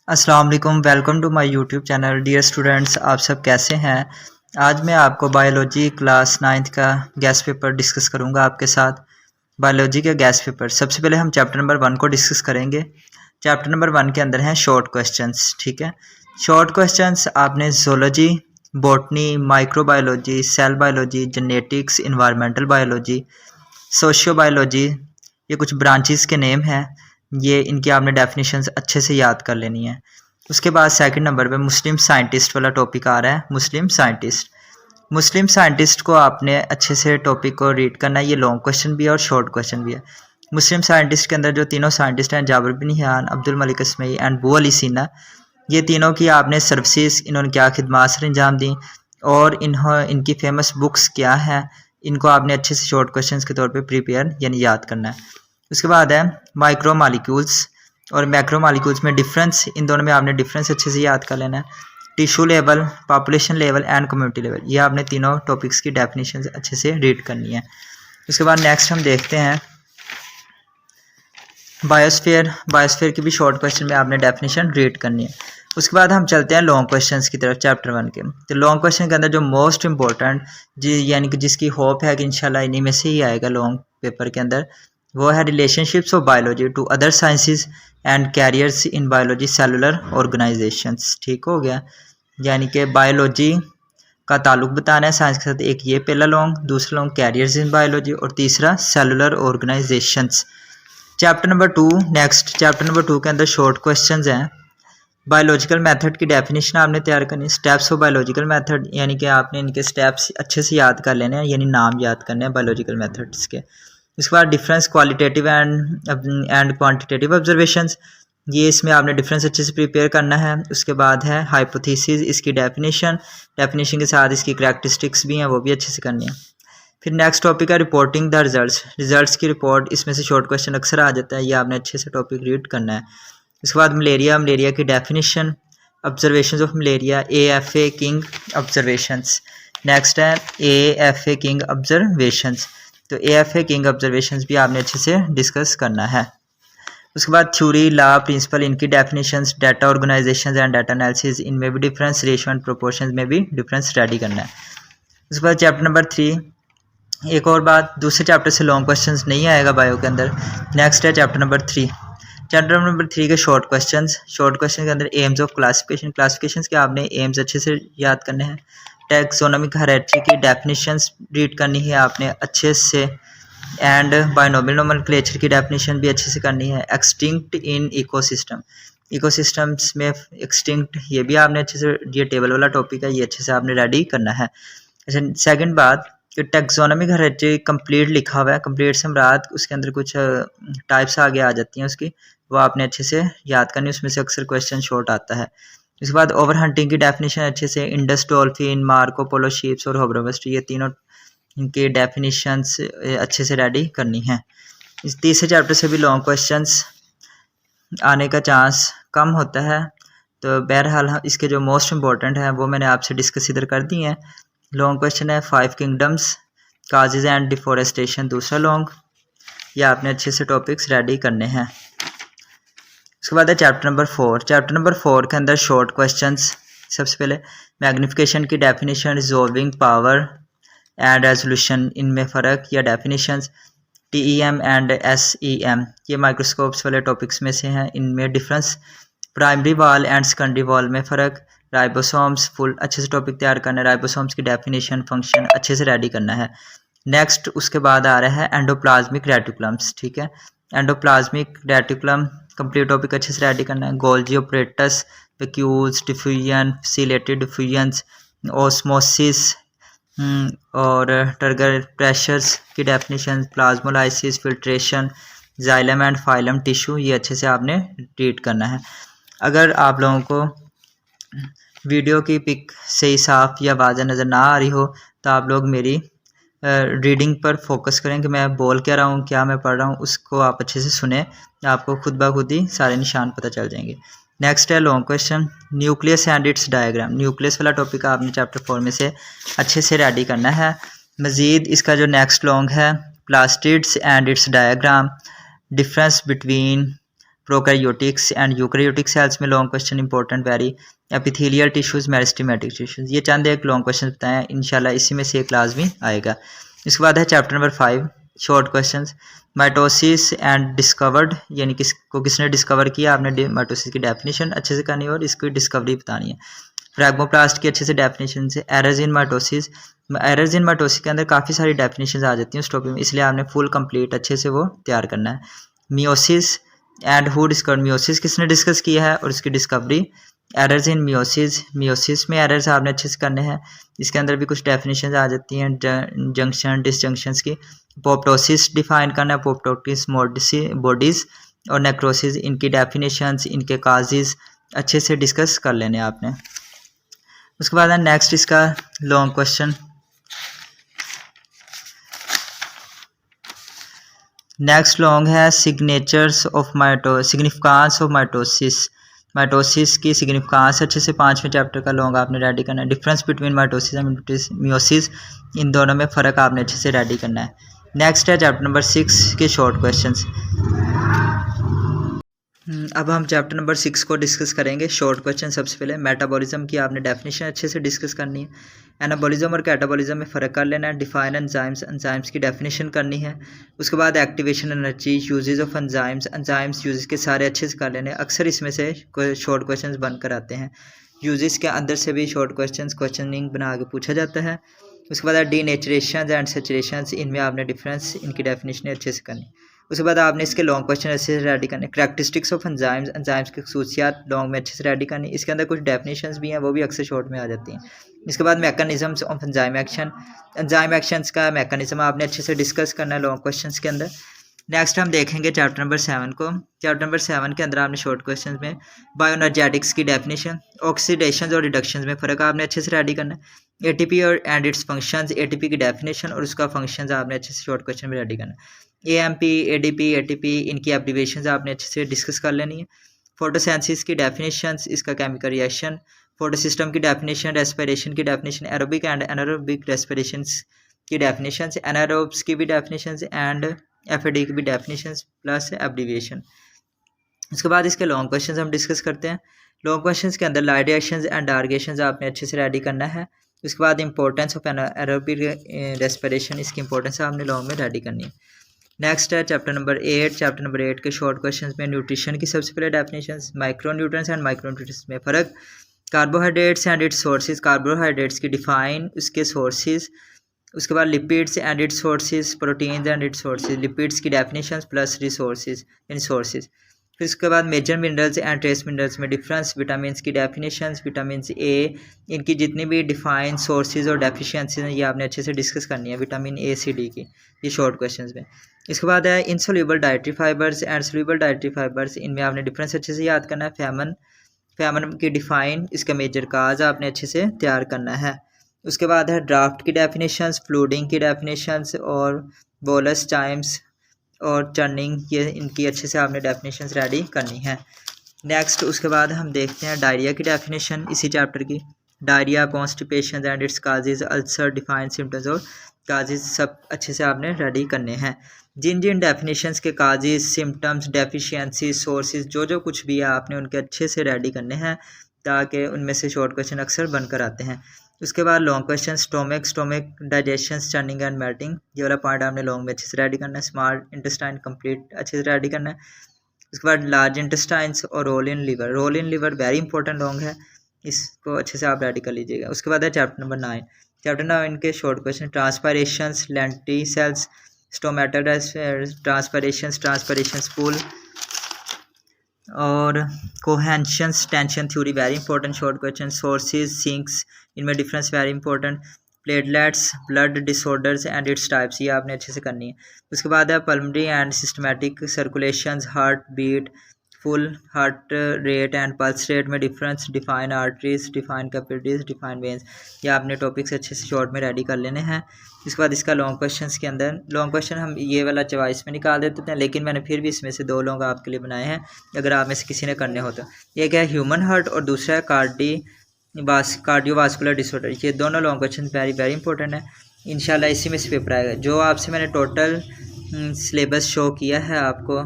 अस्सलाम वालेकुम, welcome to my YouTube channel. Dear students, आप सब कैसे हैं। आज मैं आपको बायोलॉजी क्लास 9th का गैस पेपर डिस्कस करूंगा आपके साथ। बायोलॉजी का गैस पेपर, सबसे पहले हम चैप्टर नंबर 1 को डिस्कस करेंगे। चैप्टर नंबर 1 के अंदर हैं शॉर्ट क्वेश्चंस। ठीक है, शॉर्ट क्वेश्चंस आपने zoology, botany, microbiology, cell biology, genetics, environmental biology, sociobiology, ये कुछ ब्रांचेस के नेम हैं। ये इनकी आपने डेफिनेशंस अच्छे से याद कर लेनी है। उसके बाद सेकंड नंबर पे मुस्लिम साइंटिस्ट वाला टॉपिक आ रहा है। मुस्लिम साइंटिस्ट को आपने अच्छे से टॉपिक को रीड करना है। ये लॉन्ग क्वेश्चन भी है और शॉर्ट क्वेश्चन भी है। मुस्लिम साइंटिस्ट के अंदर जो तीनों साइंटिस्ट हैं, जाबिर बिन हियान, अब्दुल मलिक इसमई एंड बू अली सीना, ये तीनों की आपने सर्विसेज, इन्होंने क्या खिदमात सर अंजाम दी और इनकी फेमस बुक्स क्या हैं, इनको आपने अच्छे से शॉर्ट क्वेश्चंस के तौर पे प्रिपेयर यानी याद करना है। उसके बाद है माइक्रो मालिक्यूल्स और मैक्रो मालिक्यूल्स में डिफरेंस, इन दोनों में आपने डिफरेंस अच्छे से याद कर लेना है। Tissue level, population level and community level, ये आपने तीनों टॉपिक्स की डेफिनेशन अच्छे से रीड करनी है। उसके बाद नेक्स्ट हम देखते हैं बायोस्फीयर की भी शॉर्ट क्वेश्चन में आपने डेफिनेशन रीड करनी है। उसके बाद हम चलते हैं लॉन्ग क्वेश्चंस की तरफ चैप्टर 1 के। तो लॉन्ग क्वेश्चन के अंदर जो मोस्ट इंपॉर्टेंट यानी कि जिसकी होप है कि इंशाल्लाह इन्हीं में से ही आएगा लॉन्ग पेपर के अंदर, वो है relationships of biology to other sciences and careers in biology cellular organisations. ठीक हो गया, यानी कि बायोलॉजी का ताल्लुक बताना है साइंस के साथ। एक ये पहला लॉन्ग, दूसरा लॉन्ग कैरियर्स इन बायोलॉजी और तीसरा cellular organisations. Chapter number 2 next, chapter number 2 के अंदर शॉर्ट क्वेश्चंस हैं। बायोलॉजिकल मेथड की डेफिनेशन आपने तैयार करनी है। स्टेप्स ऑफ बायोलॉजिकल मेथड, यानी कि आपने इनके स्टेप्स अच्छे से याद कर लेने हैं, यानी नाम याद करने हैं बायोलॉजिकल मेथड्स के। उसके बाद difference qualitative and quantitative observations, ये इसमें आपने डिफरेंस अच्छे से प्रिपेयर करना है। उसके बाद है हाइपोथेसिस, इसकी डेफिनेशन के साथ इसकी करैक्टरिस्टिक्स भी हैं, वो भी अच्छे से करनी है। फिर नेक्स्ट टॉपिक है रिपोर्टिंग द रिजल्ट्स की रिपोर्ट, इसमें से शॉर्ट क्वेश्चन अक्सर आ जाता है, ये आपने अच्छे से टॉपिक रीड करना है। उसके बाद मलेरिया की definition, observations of malaria, AFA king observations. Next है AFA किंग ऑब्जर्वेशंस, तो AFA किंग ऑब्जर्वेशंस भी आपने अच्छे से डिस्कस करना है। उसके बाद थ्योरी, लॉ, प्रिंसिपल, इनकी definitions, data organisation and data analysis, इनमें भी डिफरेंस, रेशियो एंड प्रोपोर्शंस में भी डिफरेंस रेडी करना है। उसके बाद चैप्टर नंबर 3, एक और बात, दूसरे चैप्टर से लॉन्ग क्वेश्चंस नहीं आएगा बायो के अंदर। नेक्स्ट है चैप्टर नंबर 3 के शॉर्ट क्वेश्चन के अंदर एम्स ऑफ क्लासिफिकेशन के आपने एम्स अच्छे से याद करने हैं। टैक्सोनॉमिक हायरार्की की डेफिनेशंस रीड करनी है आपने अच्छे से, एंड बायनोमियल नोमेनक्लेचर की डेफिनेशन भी अच्छे से करनी है। एक्सटिंक्ट इन इकोसिस्टम्स में एक्सटिंक्ट, ये भी आपने अच्छे से, ये टेबल वाला टॉपिक है, ये अच्छे से आपने रेडी करना है। अच्छा, सेकंड बात कि टैक्सोनॉमिक हायरार्की कंप्लीट लिखा हुआ है, कंप्लीट से मुराद उसके अंदर कुछ टाइप्स आगे आ जाती हैं उसकी, वो आपने अच्छे से याद करनी है, उसमें से अक्सर क्वेश्चन शॉर्ट आता है। उसके बाद ओवर हंटिंग की डेफिनेशन अच्छे से, Indus dolphin, Marco Polo sheeps और होवर्स्ट, ये तीनों इनके डेफिनेशंस अच्छे से रेडी करनी है। इस तीसरे चैप्टर से भी लॉन्ग क्वेश्चंस आने का चांस कम होता है, तो बहरहाल इसके जो मोस्ट इंपॉर्टेंट हैं वो मैंने आपसे डिस्कस इधर कर दी हैं। लॉन्ग क्वेश्चन है 5 किंगडम्स, काजेज एंड डिफोरेस्टेशन, दूसरा लॉन्ग, ये आपने अच्छे से टॉपिक्स रेडी करने हैं। उसके बाद है चैप्टर नंबर 4 के अंदर शॉर्ट क्वेश्चंस। सबसे पहले मैग्निफिकेशन की definition, resolving power and resolution, इनमें फ़र्क या डेफिनेशंस, TEM एंड SEM, ये माइक्रोस्कोप्स वाले टॉपिक्स में से हैं, इनमें difference, primary wall and secondary wall में फ़र्क, राइबोसोम्स, फुल अच्छे से टॉपिक तैयार करना है, राइबोसोम्स की डेफिनेशन, फंक्शन अच्छे से रेडी करना है। नेक्स्ट उसके बाद आ रहा है एंडोप्लाज्मिक रेटिकुलम्स। ठीक है, एंडोप्लाज्मिक रेटिकुलम कंप्लीट टॉपिक अच्छे से रेडी करना है। Golgi apparatus, vacuoles, diffusion, ciliated diffusions, osmosis और टर्गर प्रेशर्स की definition, plasmolysis, filtration, xylem and phloem tissue, ये अच्छे से आपने रीड करना है। अगर आप लोगों को वीडियो की पिक सही साफ या वाज़ह नज़र ना आ रही हो तो आप लोग मेरी रीडिंग पर फोकस करें कि मैं बोल क्या रहा हूँ, क्या मैं पढ़ रहा हूँ, उसको आप अच्छे से सुने, आपको खुद ब खुद ही सारे निशान पता चल जाएंगे। नेक्स्ट है long question, nucleus and its diagram, nucleus वाला टॉपिक आपने चैप्टर 4 में से अच्छे से रेडी करना है। मज़ीद इसका जो नेक्स्ट लॉन्ग है, plastids and its diagram, difference between prokaryotics and eukaryotic cells में long question important very, epithelial tissues, meristematic tissues, ये चंद एक लॉन्ग क्वेश्चन बताए हैं, इंशाल्लाह इसी में से एक लाजमी आएगा। इसके बाद है chapter number 5 short questions. Mitosis and discovered, यानी किसको किसने डिस्कवर किया, आपने माइटोसिस की डेफिनेशन अच्छे से करनी है और इसकी डिस्कवरी बतानी है। फ्रैगमोप्लास्ट की अच्छे से डेफिनेशन से, errors in mitosis, errors in mitosis के अंदर काफ़ी सारी डेफिनेशन आ जाती हैं उस टॉपिक में, इसलिए आपने फुल कंप्लीट अच्छे से वो तैयार करना है। Meiosis and who discover, meiosis किसने डिस्कस किया है और उसकी discovery. Errors in meiosis, meiosis में एरर्स आपने अच्छे से करने हैं, इसके अंदर भी कुछ डेफिनेशन आ जाती हैं जंक्शन डिसजंक्शंस की। पोप्टोसिस डिफाइन करना है, पोप्टोसिस बॉडीज़ और नेक्रोसिस, इनकी डेफिनेशंस, इनके काजेज़ अच्छे से डिस्कस कर लेने आपने। उसके बाद है नेक्स्ट इसका लॉन्ग क्वेश्चन। नेक्स्ट लॉन्ग है signatures of significance of mitosis, mitosis की सिग्निफिकेंस अच्छे से 5वें चैप्टर का लॉन्ग आपने रेडी करना है। Difference between mitosis and meiosis, इन दोनों में फ़र्क आपने अच्छे से रेडी करना है। नेक्स्ट है चैप्टर नंबर 6 के शॉर्ट क्वेश्चंस। अब हम चैप्टर नंबर 6 को डिस्कस करेंगे। शॉर्ट क्वेश्चन सबसे पहले मेटाबॉलिज्म की आपने डेफिनेशन अच्छे से डिस्कस करनी है। एनाबॉलिज्म और कैटाबॉलिज्म में फ़र्क कर लेना है। डिफाइन एंजाइम्स, एंजाइम्स की डेफिनेशन करनी है। उसके बाद activation energy, uses of enzymes, enzymes uses के सारे अच्छे से कर लेने हैं। अक्सर इसमें से शॉर्ट क्वेश्चंस बनकर आते हैं। यूजेस के अंदर से भी शॉर्ट क्वेश्चनिंग बना के पूछा जाता है। उसके बाद डीनेचरेशन एंड सेचुरेशन, इनमें आपने डिफरेंस, इनकी डेफिनेशन अच्छे से करनी। उसके बाद आपने इसके लॉन्ग क्वेश्चन अच्छे से रेडी करने। करैक्टरिस्टिक्स ऑफ एंजाइम्स, एंजाइम्स की खसूसियात लॉन्ग में अच्छे से रेडी करनी। इसके अंदर कुछ डेफिनेशंस भी हैं, वो भी अक्सर शॉर्ट में आ जाती हैं। इसके बाद mechanisms of enzyme action, enzyme actions का मैकेनिज्म आपने अच्छे से डिस्कस करना है लॉन्ग क्वेश्चंस के अंदर। नेक्स्ट हम देखेंगे चैप्टर नंबर 7 को। चैप्टर नंबर 7 के अंदर आपने शॉर्ट क्वेश्चन में बायोएनर्जेटिक्स की डेफिनेशन, ऑक्सीडेशन और रिडक्शन में फ़र्क आपने अच्छे से रेडी करना है। एटीपी और एंड इट्स फंक्शंस, एटीपी की डेफिनेशन और उसका फंक्शंस आपने अच्छे से शॉर्ट क्वेश्चन में रेडी करना है। एएमपी, एडीपी, एटीपी, इनकी एब्रिविएशंस आपने अच्छे से डिस्कस कर लेनी है। फोटोसिंथेसिस की डेफिनेशंस, इसका केमिकल रिएक्शन, फोटोसिस्टम की डेफिनेशन, रेस्पिरेशन की डेफिनेशन, एरोबिक एंड एनारोबिक रेस्पिरेशंस की डेफिनेशंस, एनारोब्स की भी डेफिनेशंस एंड एफएडी की भी डेफिनेशंस प्लस एब्रिविएशन। उसके बाद इसके लॉन्ग क्वेश्चंस हम डिस्कस करते हैं। लॉन्ग क्वेश्चंस के अंदर light reactions and dark reactions आपने अच्छे से रेडी करना है। उसके बाद इंपॉर्टेंस ऑफ एनारोबिक रेस्पिरेशन, इसकी इंपॉर्टेंस आपने लॉन्ग में रेडी करनी है। नेक्स्ट है चैप्टर नंबर 8। चैप्टर नंबर 8 के शॉर्ट क्वेश्चंस में न्यूट्रिशन की सबसे पहले डेफिनेशंस, माइक्रोन्यूट्रिएंट्स एंड माइक्रोन्यूट्रिएंट्स में फ़र्क, carbohydrates and its sources, carbohydrates की डिफाइन, उसके सोर्सेज। उसके बाद lipids and its sources, proteins and its sources, lipids की डेफिनेशंस प्लस रिसोर्सेज यानी सोर्सेज। फिर उसके बाद major minerals and trace minerals में डिफरेंस, विटामिन की डेफिनेशंस, विटामिन ए, इनकी जितनी भी डिफाइन सोर्सेज और डेफिशिएंसीज हैं ये आपने अच्छे से डिस्कस करनी है, विटामिन ए सी डी की, ये शॉर्ट क्वेश्चंस में। इसके बाद है insoluble dietary fibres and soluble dietary fibres, इनमें आपने डिफरेंस अच्छे से याद करना है। फैमन की डिफाइन, इसका मेजर काज आपने अच्छे से तैयार करना है। उसके बाद है ड्राफ्ट की डेफिनेशंस, फ्लूडिंग की डेफिनेशंस और बोलस टाइम्स और चर्निंग, ये इनकी अच्छे से आपने डेफिनेशंस रेडी करनी है। नेक्स्ट उसके बाद हम देखते हैं डायरिया की डेफिनेशन इसी चैप्टर की। Diarrhoea, constipation and it's causes, ulcer, define symptoms और काजेज सब अच्छे से आपने रेडी करने हैं। जिन जिन डेफिनेशंस के काजेज, सिम्टम्स, डेफिशिएंसी, सोर्सेज, जो जो कुछ भी है आपने उनके अच्छे से रेडी करने हैं ताकि उनमें से शॉर्ट क्वेश्चन अक्सर बनकर आते हैं। उसके बाद long question, stomach digestion, churning and melting, ये वाला पॉइंट आपने लॉन्ग में अच्छे से रेडी करना है। स्मॉल इंटेस्टाइन कंप्लीट अच्छे से रेडी करना है। उसके बाद लार्ज इंटेस्टाइन्स और role in liver, role in liver very important long है, इसको अच्छे से आप रेडी कर लीजिएगा। उसके बाद है चैप्टर नंबर 9। चैप्टर 9 के शॉर्ट क्वेश्चन, ट्रांसपायरेशंस, लेंटिसेल्स, स्टोमेटोडास, ट्रांसपायरेशंस पूल और cohesions tension theory very important short question. Sources, sinks, इनमें difference very important. Platelets, blood disorders and its types, ये आपने अच्छे से करनी है। उसके बाद है pulmonary and systematic circulations, heart beat, full heart rate and pulse rate में difference, define arteries, define capillaries, define veins, ये आपने टॉपिक्स अच्छे से शॉर्ट में रेडी कर लेने हैं। इसके बाद इसका लॉन्ग क्वेश्चंस के अंदर लॉन्ग क्वेश्चन हम ये वाला चॉइस में निकाल देते थे, लेकिन मैंने फिर भी इसमें से 2 लॉन्ग आपके लिए बनाए हैं अगर आप में से किसी ने करने हो तो। एक है ह्यूमन हार्ट और दूसरा है कार्डियोवास्कुलर डिसऑर्डर, ये दोनों long question very very important है। इंशाल्लाह इसी में से पेपर आएगा। जो आपसे मैंने टोटल सिलेबस शो किया है आपको,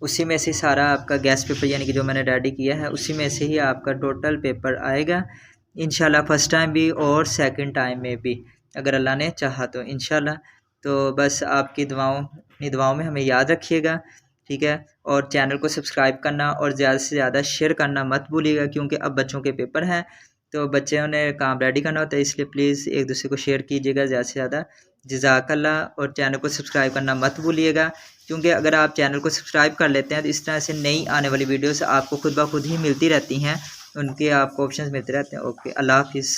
उसी में से सारा आपका गैस पेपर यानी कि जो मैंने रेडी किया है उसी में से ही आपका टोटल पेपर आएगा इंशाल्लाह, फर्स्ट टाइम भी और सेकंड टाइम में भी, अगर अल्लाह ने चाहा तो इंशाल्लाह। तो बस आपकी अपनी दुआओं में हमें याद रखिएगा, ठीक है। और चैनल को सब्सक्राइब करना और ज़्यादा से ज़्यादा शेयर करना मत भूलिएगा, क्योंकि अब बच्चों के पेपर हैं तो बच्चों ने काम रेडी करना होता है, इसलिए प्लीज़ एक दूसरे को शेयर कीजिएगा ज़्यादा से ज़्यादा। जज़ाकल्लाह। और चैनल को सब्सक्राइब करना मत भूलिएगा, क्योंकि अगर आप चैनल को सब्सक्राइब कर लेते हैं तो इस तरह से नई आने वाली वीडियोस आपको खुद ब खुद ही मिलती रहती हैं, उनके आपको ऑप्शंस मिलते रहते हैं। ओके, अल्लाह हाफिज़।